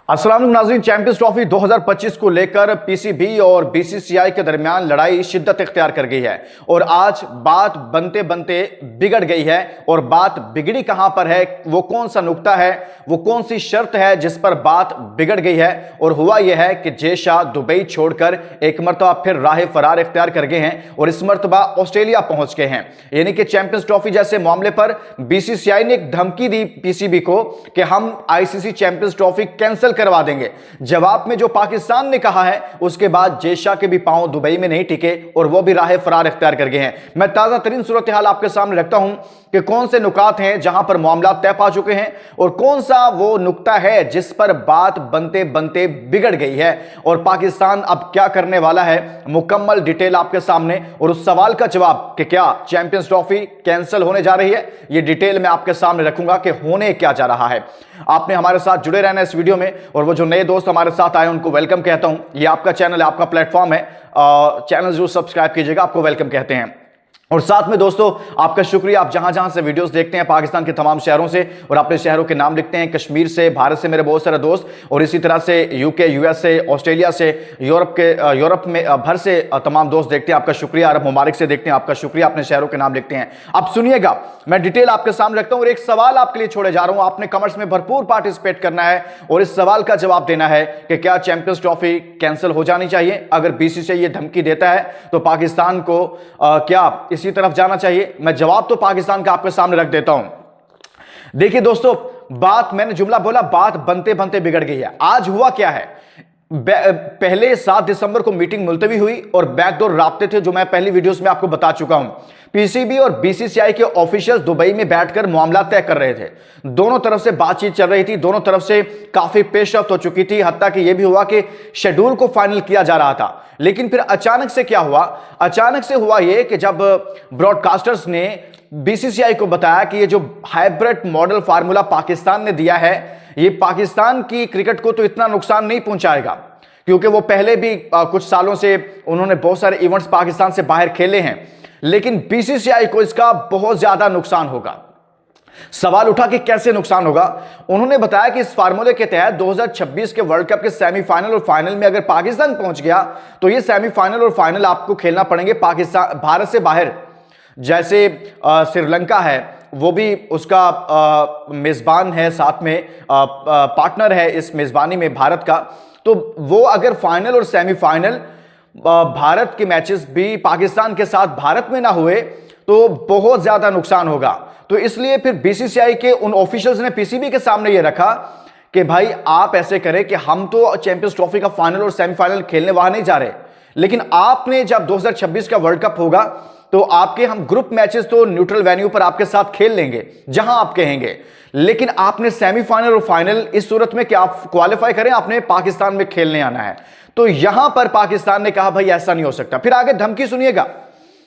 अस्सलाम वालेकुम नाज़रीन। चैंपियंस ट्रॉफी 2025 को लेकर पीसीबी और बीसीसीआई के दरमियान लड़ाई शिद्दत इख्तियार कर गई है और आज बात बनते बनते बिगड़ गई है। और बात बिगड़ी कहां पर है, वो कौन सा नुक्ता है, वो कौन सी शर्त है जिस पर बात बिगड़ गई है। और हुआ यह है कि जय शाह दुबई छोड़कर एक मरतबा फिर राह फरार इख्तियार कर गए हैं और इस मरतबा ऑस्ट्रेलिया पहुंच गए हैं। यानी कि चैंपियंस ट्रॉफी जैसे मामले पर बीसीसीआई ने एक धमकी दी पीसीबी को कि हम आईसीसी चैंपियंस ट्रॉफी कैंसिल करवा देंगे। जवाब में जो पाकिस्तान ने कहा है उसके बाद जय शाह के भी पांव दुबई में नहीं टिके और वो भी राह फरार इख्तियार कर गए हैं। मैं ताजा तरीन सूरत हाल आपके सामने रखता हूं कि कौन से नुकात हैं जहां पर मामला तय पा चुके हैं और कौन सा वो नुक्ता है जिस पर बात बनते बनते बिगड़ गई है और पाकिस्तान अब क्या करने वाला है। मुकम्मल डिटेल आपके सामने और उस सवाल का जवाब कि क्या चैंपियंस ट्रॉफी कैंसिल होने जा रही है, ये डिटेल मैं आपके सामने रखूंगा कि होने क्या जा रहा है। आपने हमारे साथ जुड़े रहना इस वीडियो में और वो जो नए दोस्त हमारे साथ आए उनको वेलकम कहता हूं। ये आपका चैनल है, आपका प्लेटफॉर्म है, चैनल जरूर सब्सक्राइब कीजिएगा, आपको वेलकम कहते हैं। और साथ में दोस्तों आपका शुक्रिया, आप जहां जहां से वीडियोस देखते हैं पाकिस्तान के तमाम शहरों से और अपने शहरों के नाम लिखते हैं। कश्मीर से, भारत से मेरे बहुत सारे दोस्त और इसी तरह से यूके, यूएस से, ऑस्ट्रेलिया से, यूरोप में भर से तमाम दोस्त देखते हैं, आपका शुक्रिया। अरब मुबारक से देखते हैं, आपका शुक्रिया, अपने शहरों के नाम लिखते हैं। अब सुनिएगा, मैं डिटेल आपके सामने रखता हूं और एक सवाल आपके लिए छोड़े जा रहा हूं। आपने कमेंट्स में भरपूर पार्टिसिपेट करना है और इस सवाल का जवाब देना है कि क्या चैंपियंस ट्रॉफी कैंसिल हो जानी चाहिए। अगर बीसीसीआई ये धमकी देता है तो पाकिस्तान को क्या इसी तरफ जाना चाहिए। मैं जवाब तो पाकिस्तान का आपके सामने रख देता हूं। देखिए दोस्तों, बात मैंने जुमला बोला, बात बनते बनते बिगड़ गई है। आज हुआ क्या है, पहले 7 दिसंबर को मीटिंग मुलतवी हुई और बैकडोर राब्ते थे जो मैं पहली वीडियोस में आपको बता चुका हूं। पीसीबी और बीसीसीआई के ऑफिशियल्स दुबई में बैठकर मामला तय कर रहे थे। दोनों तरफ से बातचीत चल रही थी, दोनों तरफ से काफी पेशरफ्त हो चुकी थी, हत्ता कि यह भी हुआ कि शेड्यूल को फाइनल किया जा रहा था। लेकिन फिर अचानक से क्या हुआ, अचानक से हुआ यह कि जब ब्रॉडकास्टर्स ने बीसीसीआई को बताया कि यह जो हाइब्रिड मॉडल फार्मूला पाकिस्तान ने दिया है ये पाकिस्तान की क्रिकेट को तो इतना नुकसान नहीं पहुंचाएगा, क्योंकि वो पहले भी कुछ सालों से उन्होंने बहुत सारे इवेंट्स पाकिस्तान से बाहर खेले हैं, लेकिन बीसीसीआई को इसका बहुत ज्यादा नुकसान होगा। सवाल उठा कि कैसे नुकसान होगा। उन्होंने बताया कि इस फार्मूले के तहत 2026 के वर्ल्ड कप के सेमीफाइनल और फाइनल में अगर पाकिस्तान पहुंच गया तो ये सेमीफाइनल और फाइनल आपको खेलना पड़ेंगे पाकिस्तान, भारत से बाहर। जैसे श्रीलंका है वो भी उसका मेजबान है, साथ में पार्टनर है इस मेजबानी में भारत का। तो वो अगर फाइनल और सेमीफाइनल भारत के मैचेस भी पाकिस्तान के साथ भारत में ना हुए तो बहुत ज्यादा नुकसान होगा। तो इसलिए फिर बीसीसीआई के उन ऑफिशियल्स ने पीसीबी के सामने ये रखा कि भाई आप ऐसे करें कि हम तो चैंपियंस ट्रॉफी का फाइनल और सेमीफाइनल खेलने वहां नहीं जा रहे, लेकिन आपने जब 2026 का वर्ल्ड कप होगा तो आपके हम ग्रुप मैचेस तो न्यूट्रल वेन्यू पर आपके साथ खेल लेंगे जहां आप कहेंगे, लेकिन आपने सेमीफाइनल और फाइनल इस सूरत में कि आप क्वालिफाई करें, आपने पाकिस्तान में खेलने आना है। तो यहां पर पाकिस्तान ने कहा भाई ऐसा नहीं हो सकता। फिर आगे धमकी सुनिएगा,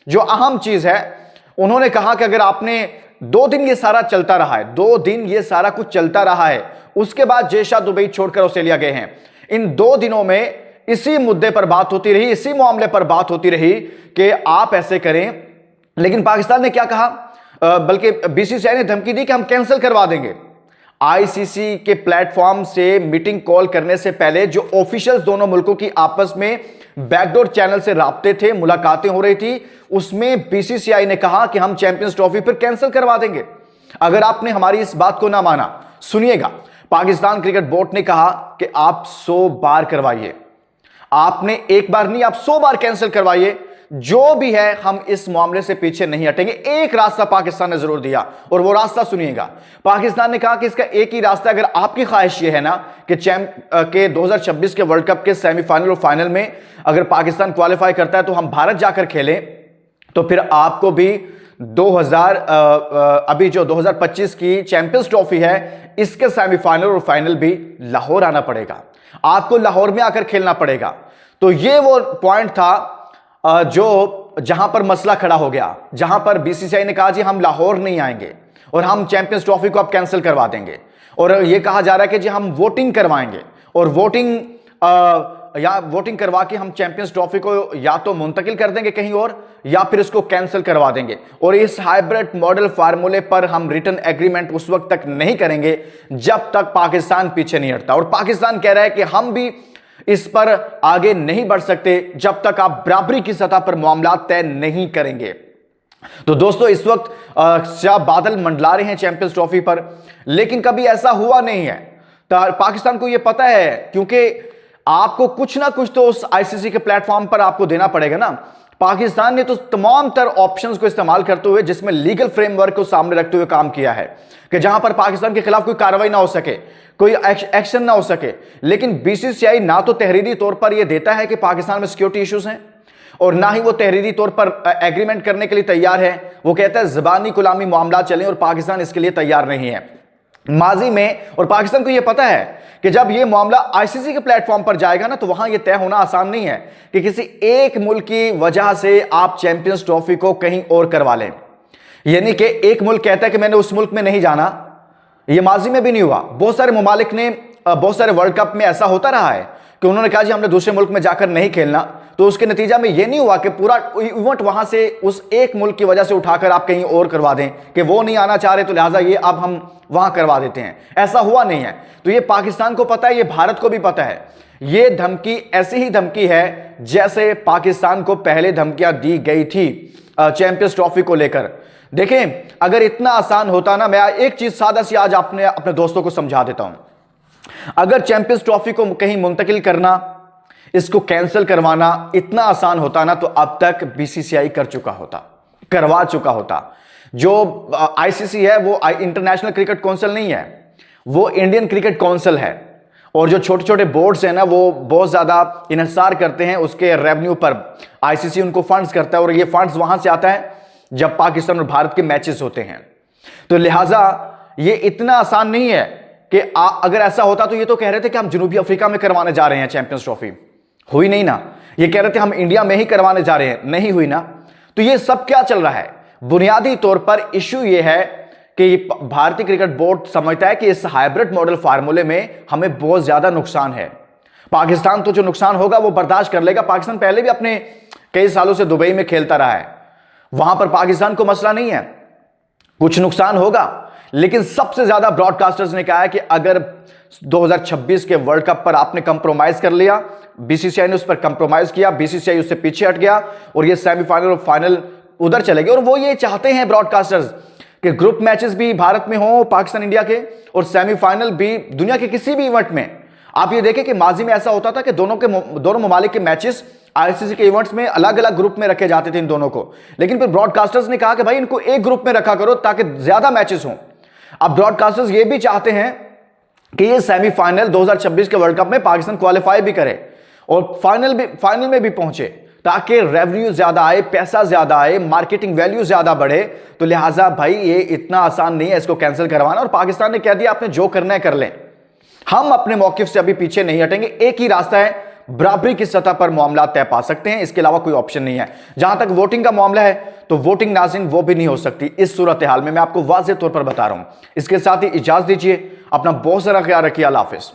जो अहम चीज है, उन्होंने कहा कि अगर आपने 2 दिन ये सारा चलता रहा है, 2 दिन ये सारा कुछ चलता रहा है, उसके बाद जय शाह दुबई छोड़कर ऑस्ट्रेलिया गए हैं, इन 2 दिनों में इसी मुद्दे पर बात होती रही, इसी मामले पर बात होती रही कि आप ऐसे करें। लेकिन पाकिस्तान ने क्या कहा, बल्कि बीसीसीआई ने धमकी दी कि हम कैंसिल करवा देंगे। आईसीसी के प्लेटफॉर्म से मीटिंग कॉल करने से पहले जो ऑफिशियल्स दोनों मुल्कों की आपस में बैकडोर चैनल से राब्ते थे, मुलाकातें हो रही थी, उसमें बीसीसीआई ने कहा कि हम चैंपियंस ट्रॉफी फिर कैंसिल करवा देंगे अगर आपने हमारी इस बात को ना माना। सुनिएगा, पाकिस्तान क्रिकेट बोर्ड ने कहा कि आप 100 बार करवाइए, आपने एक बार नहीं, आप 100 बार कैंसिल करवाइए, जो भी है हम इस मामले से पीछे नहीं हटेंगे। एक रास्ता पाकिस्तान ने जरूर दिया और वो रास्ता सुनिएगा। पाकिस्तान ने कहा कि इसका एक ही रास्ता, अगर आपकी ख्वाहिश ये है ना कि 2026 के वर्ल्ड कप के सेमीफाइनल और फाइनल में अगर पाकिस्तान क्वालिफाई करता है तो हम भारत जाकर खेलें, तो फिर आपको भी अभी जो 2025 की चैंपियंस ट्रॉफी है इसके सेमीफाइनल और फाइनल भी लाहौर आना पड़ेगा, आपको लाहौर में आकर खेलना पड़ेगा। तो ये वो पॉइंट था जो जहां पर मसला खड़ा हो गया, जहां पर बीसीसीआई ने कहा जी हम लाहौर नहीं आएंगे और हम चैंपियंस ट्रॉफी को अब कैंसिल करवा देंगे। और यह कहा जा रहा है कि जी हम वोटिंग करवाएंगे और वोटिंग या वोटिंग करवा के हम चैंपियंस ट्रॉफी को या तो मुंतकिल कर देंगे कहीं और, या फिर इसको कैंसिल करवा देंगे। और इस हाइब्रिड मॉडल फार्मूले पर हम रिटर्न एग्रीमेंट उस वक्त तक नहीं करेंगे जब तक पाकिस्तान पीछे नहीं हटता। और पाकिस्तान कह रहा है कि हम भी इस पर आगे नहीं बढ़ सकते जब तक आप बराबरी की सतह पर मामला तय नहीं करेंगे। तो दोस्तों, इस वक्त क्या बादल मंडला रहे हैं चैंपियंस ट्रॉफी पर, लेकिन कभी ऐसा हुआ नहीं है। पाकिस्तान को यह पता है, क्योंकि आपको कुछ ना कुछ तो उस आईसीसी के प्लेटफॉर्म पर आपको देना पड़ेगा ना। पाकिस्तान ने तो तमाम तर ऑप्शंस को इस्तेमाल करते हुए, जिसमें लीगल फ्रेमवर्क को सामने रखते हुए काम किया है कि जहां पर पाकिस्तान के खिलाफ कोई कार्रवाई ना हो सके, कोई एक्शन ना हो सके। लेकिन बीसीसीआई ना तो तहरीरी तौर पर यह देता है कि पाकिस्तान में सिक्योरिटी इश्यूज हैं, और ना ही वो तहरीरी तौर पर एग्रीमेंट करने के लिए तैयार है। वो कहता है ज़बानी गुलामी मामला चले, और पाकिस्तान इसके लिए तैयार नहीं है माजी में। और पाकिस्तान को यह पता है कि जब यह मामला आईसीसी के प्लेटफॉर्म पर जाएगा ना, तो वहां यह तय होना आसान नहीं है कि किसी एक मुल्क की वजह से आप चैंपियंस ट्रॉफी को कहीं और करवा लें। यानी कि एक मुल्क कहता है कि मैंने उस मुल्क में नहीं जाना, यह माजी में भी नहीं हुआ। बहुत सारे ममालिक ने, बहुत सारे वर्ल्ड कप में ऐसा होता रहा है कि उन्होंने कहा जी हमने दूसरे मुल्क में जाकर नहीं खेलना, तो उसके नतीजा में यह नहीं हुआ कि पूरा इवेंट वहां से उस एक मुल्क की वजह से उठाकर आप कहीं और करवा दें कि वो नहीं आना चाह रहे तो लिहाजा ये अब हम वहां करवा देते हैं। ऐसा हुआ नहीं है। तो ये पाकिस्तान को पता है, ये भारत को भी पता है। ये धमकी ऐसी ही धमकी है जैसे पाकिस्तान को पहले धमकियां दी गई थी चैंपियंस ट्रॉफी को लेकर। देखें, अगर इतना आसान होता ना, मैं एक चीज सादा सी आज अपने दोस्तों को समझा देता हूं। अगर चैंपियंस ट्रॉफी को कहीं मुंतकिल करना, इसको कैंसिल करवाना इतना आसान होता ना, तो अब तक बीसीसीआई कर चुका होता, करवा चुका होता। जो आईसीसी है वो इंटरनेशनल क्रिकेट काउंसिल नहीं है, वो इंडियन क्रिकेट काउंसिल है। और जो छोटे छोटे बोर्ड्स हैं ना, वो बहुत ज्यादा इन्हिसार करते हैं उसके रेवेन्यू पर। आईसीसी उनको फंड्स करता है, और ये फंड्स वहां से आता है जब पाकिस्तान और भारत के मैचेस होते हैं। तो लिहाजा ये इतना आसान नहीं है कि अगर ऐसा होता तो ये तो कह रहे थे कि हम जनूबी अफ्रीका में करवाने जा रहे हैं चैंपियंस ट्रॉफी, हुई नहीं ना। ये कह रहे थे हम इंडिया में ही करवाने जा रहे हैं, नहीं हुई ना। तो ये सब क्या चल रहा है? बुनियादी तौर पर इश्यू ये है कि भारतीय क्रिकेट बोर्ड समझता है कि इस हाइब्रिड मॉडल फार्मूले में हमें बहुत ज्यादा नुकसान है। पाकिस्तान तो जो नुकसान होगा वो बर्दाश्त कर लेगा। पाकिस्तान पहले भी अपने कई सालों से दुबई में खेलता रहा है, वहां पर पाकिस्तान को मसला नहीं है, कुछ नुकसान होगा। लेकिन सबसे ज्यादा ब्रॉडकास्टर्स ने कहा है कि अगर 2026 के वर्ल्ड कप पर आपने कंप्रोमाइज कर लिया, बीसीसीआई ने उस पर कंप्रोमाइज किया, बीसीसीआई उससे पीछे हट गया और ये सेमीफाइनल और फाइनल उधर चले गए। और वो ये चाहते हैं ब्रॉडकास्टर्स कि ग्रुप मैचेस भी भारत में हो, पाकिस्तान इंडिया के, और सेमीफाइनल भी दुनिया के किसी भी इवेंट में। आप ये देखें कि माजी में ऐसा होता था कि दोनों ममालिक के मैचेस आईसीसी के इवेंट्स में अलग अलग ग्रुप में रखे जाते थे इन दोनों को। लेकिन फिर ब्रॉडकास्टर्स ने कहा कि भाई इनको एक ग्रुप में रखा करो ताकि ज्यादा मैचेस हों। अब ब्रॉडकास्टर्स ये भी चाहते हैं कि ये सेमीफाइनल 2026 के वर्ल्ड कप में पाकिस्तान क्वालिफाई भी करे और फाइनल में भी पहुंचे, ताकि रेवेन्यू ज्यादा आए, पैसा ज्यादा आए, मार्केटिंग वैल्यू ज्यादा बढ़े। तो लिहाजा भाई ये इतना आसान नहीं है इसको कैंसिल करवाना। और पाकिस्तान ने कह दिया आपने जो करना है कर लें, हम अपने मौकिफ से अभी पीछे नहीं हटेंगे। एक ही रास्ता है, बराबरी की सतह पर मामला तय पा सकते हैं, इसके अलावा कोई ऑप्शन नहीं है। जहां तक वोटिंग का मामला है तो वोटिंग नाज़रीन वो भी नहीं हो सकती इस सूरत हाल में, मैं आपको वाज़ेह तौर पर बता रहा हूं। इसके साथ ही इजाजत दीजिए, अपना बहुत सारा ख्याल रखिए। अल्लाह हाफिज़।